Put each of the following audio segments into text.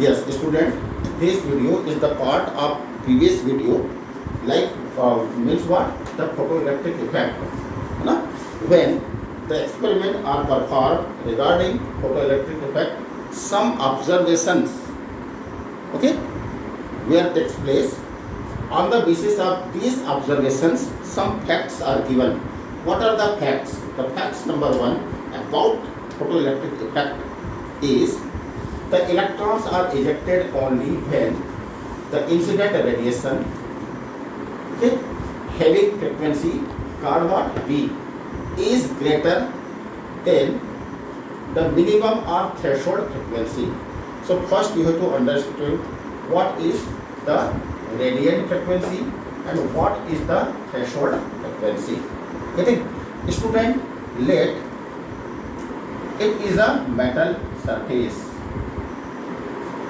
Yes, student, this video is the part of previous video, like means what? The photoelectric effect. Na? When the experiment are performed regarding photoelectric effect, some observations, okay, where takes place. On the basis of these observations, some facts are given. What are the facts? The facts number one about photoelectric effect is the electrons are ejected only when the incident radiation, okay, having frequency called what V is greater than the minimum or threshold frequency. So first you have to understand what is the radiant frequency and what is the threshold frequency. Getting? Student, let it is a metal surface.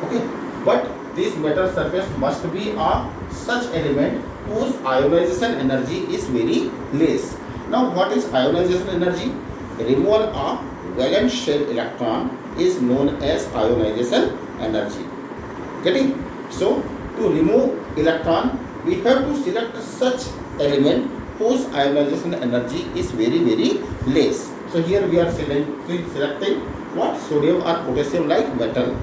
Okay, but this metal surface must be a such element whose ionization energy is very less. Now, what is ionization energy? Removal of valence shell electron is known as ionization energy. Getting? So, to remove electron, we have to select such element whose ionization energy is very less. So, here we are selecting what? Sodium or potassium like metal.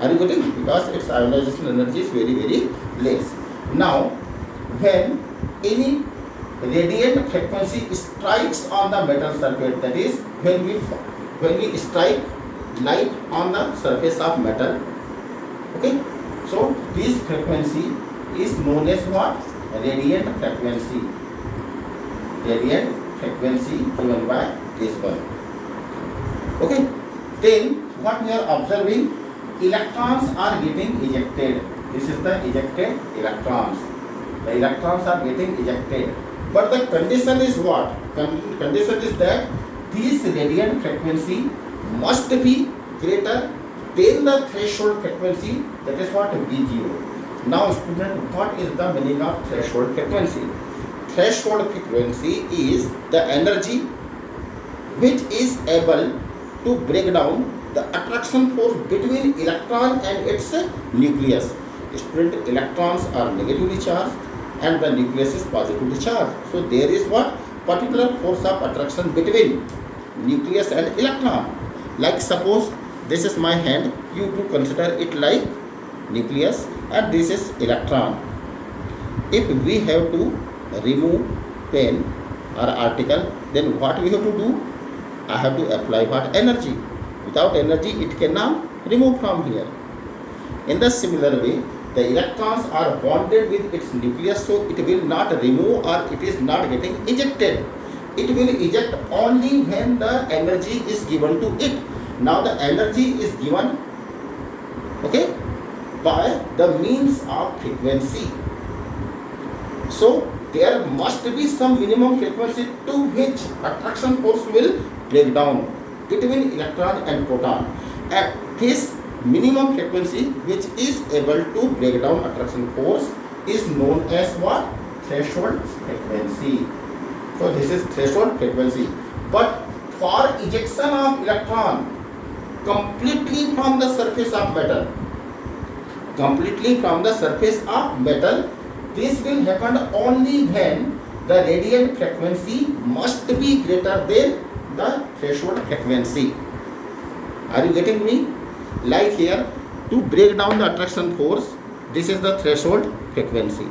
Are you getting? Because its ionization energy is very less. Now, when any radiant frequency strikes on the metal surface, that is when we strike light on the surface of metal, okay, so this frequency is known as what? Radiant frequency. Radiant frequency given by this one. Okay, then what we are observing, electrons are getting ejected. This is the ejected electrons. The electrons are getting ejected. But the condition is what? Condition is that this radiant frequency must be greater than the threshold frequency. That is what? V0. Now student, what is the meaning of threshold frequency? Threshold frequency is the energy which is able to break down the attraction force between electron and its nucleus. Student, electrons are negatively charged and the nucleus is positively charged. So there is what? Particular force of attraction between nucleus and electron. Like suppose this is my hand, you to consider it like nucleus and this is electron. If we have to remove pen or article, then what we have to do? I have to apply what? Energy. Without energy, it cannot remove from here. In the similar way, the electrons are bonded with its nucleus, so it will not remove or it is not getting ejected. It will eject only when the energy is given to it. Now the energy is given, okay, by the means of frequency. So there must be some minimum frequency to which attraction force will break down between electron and proton. At this minimum frequency which is able to break down attraction force is known as what? Threshold frequency. So this is threshold frequency. But for ejection of electron completely from the surface of metal, this will happen only when the radiant frequency must be greater than the threshold frequency. Are you getting me? Like here, to break down the attraction force, this is the threshold frequency.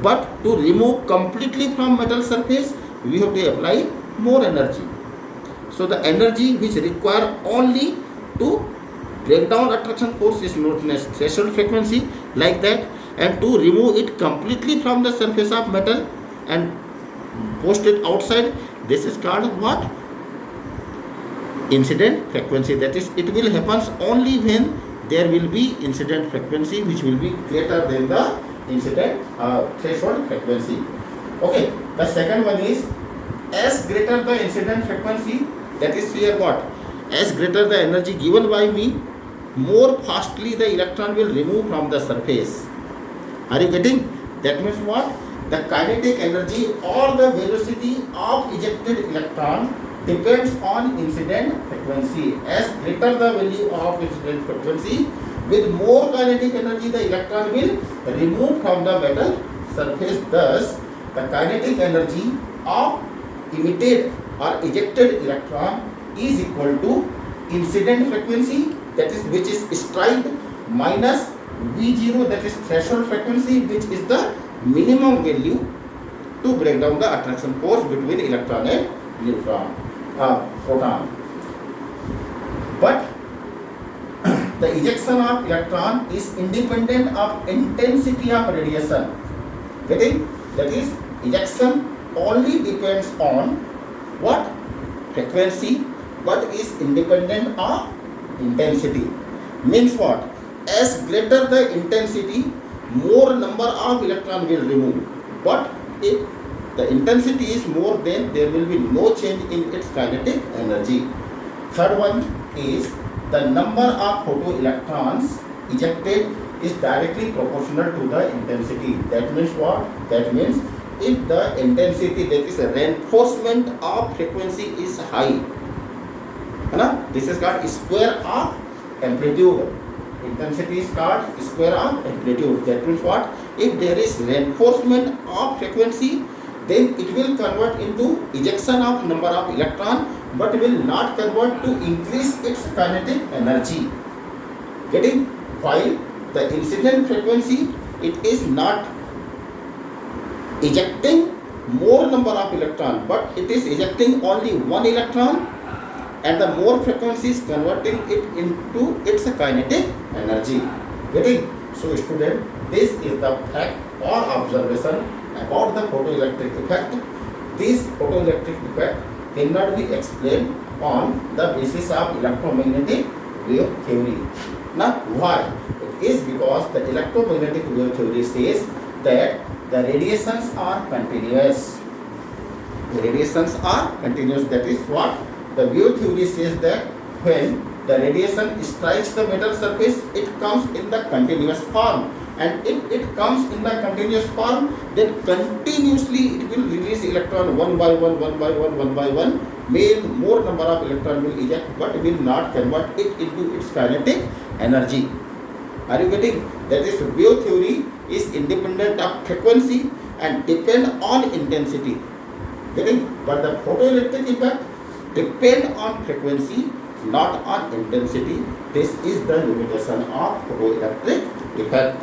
But to remove completely from metal surface, we have to apply more energy. So the energy which require only to break down attraction force is known as threshold frequency, like that. And to remove it completely from the surface of metal and post it outside, this is called what? Incident frequency. That is, it will happen only when there will be incident frequency which will be greater than the incident threshold frequency. Okay, the second one is as greater the incident frequency, that is here what? As greater the energy given by me, more fastly the electron will remove from the surface. Are you getting? That means what? The kinetic energy or the velocity of ejected electron depends on incident frequency. As greater the value of incident frequency, With more kinetic energy, the electron will remove from the metal surface. Thus, the kinetic energy of emitted or ejected electron is equal to incident frequency, that is which is strike, minus V0, that is threshold frequency, which is the minimum value to break down the attraction force between electron and proton. But the ejection of electron is independent of intensity of radiation. Getting? That is, ejection only depends on what? Frequency, but is independent of intensity. Means what? As greater the intensity, more number of electron will remove. But if the intensity is more, then there will be no change in its kinetic energy. Third one is the number of photoelectrons ejected is directly proportional to the intensity. That means what? That means if the intensity, that is reinforcement of frequency, is high, this is called square of amplitude. Intensity is called square of amplitude. That means what? If there is reinforcement of frequency, then it will convert into ejection of number of electron, but will not convert to increase its kinetic energy. Getting? While the incident frequency, it is not ejecting more number of electron, but it is ejecting only one electron, and the more frequency is converting it into its kinetic energy. Getting? So student, this is the fact or observation about the photoelectric effect. This photoelectric effect cannot be explained on the basis of electromagnetic wave theory. Now why? It is because the electromagnetic wave theory says that the radiations are continuous. The radiations are continuous. That is what the wave theory says, that when the radiation strikes the metal surface, it comes in the continuous form. And if it comes in the continuous form, then continuously it will release electron one by one, one by one, one by one. More number of electron will eject, but will not convert it into its kinetic energy. Are you getting? That is, wave theory is independent of frequency and depend on intensity. Getting? But the photoelectric effect depend on frequency, not on intensity. This is the limitation of photoelectric effect.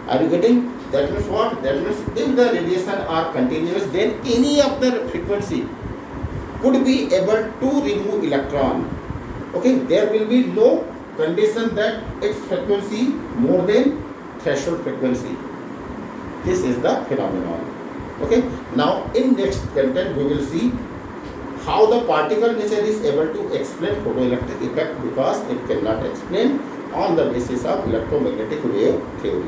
Are you getting? That means what? That means if the radiation are continuous, then any of the frequency could be able to remove electron. Okay, there will be no condition that its frequency more than threshold frequency. This is the phenomenon. Okay, now in next content we will see how the particle nature is able to explain photoelectric effect, because it cannot explain on the basis of electromagnetic wave theory.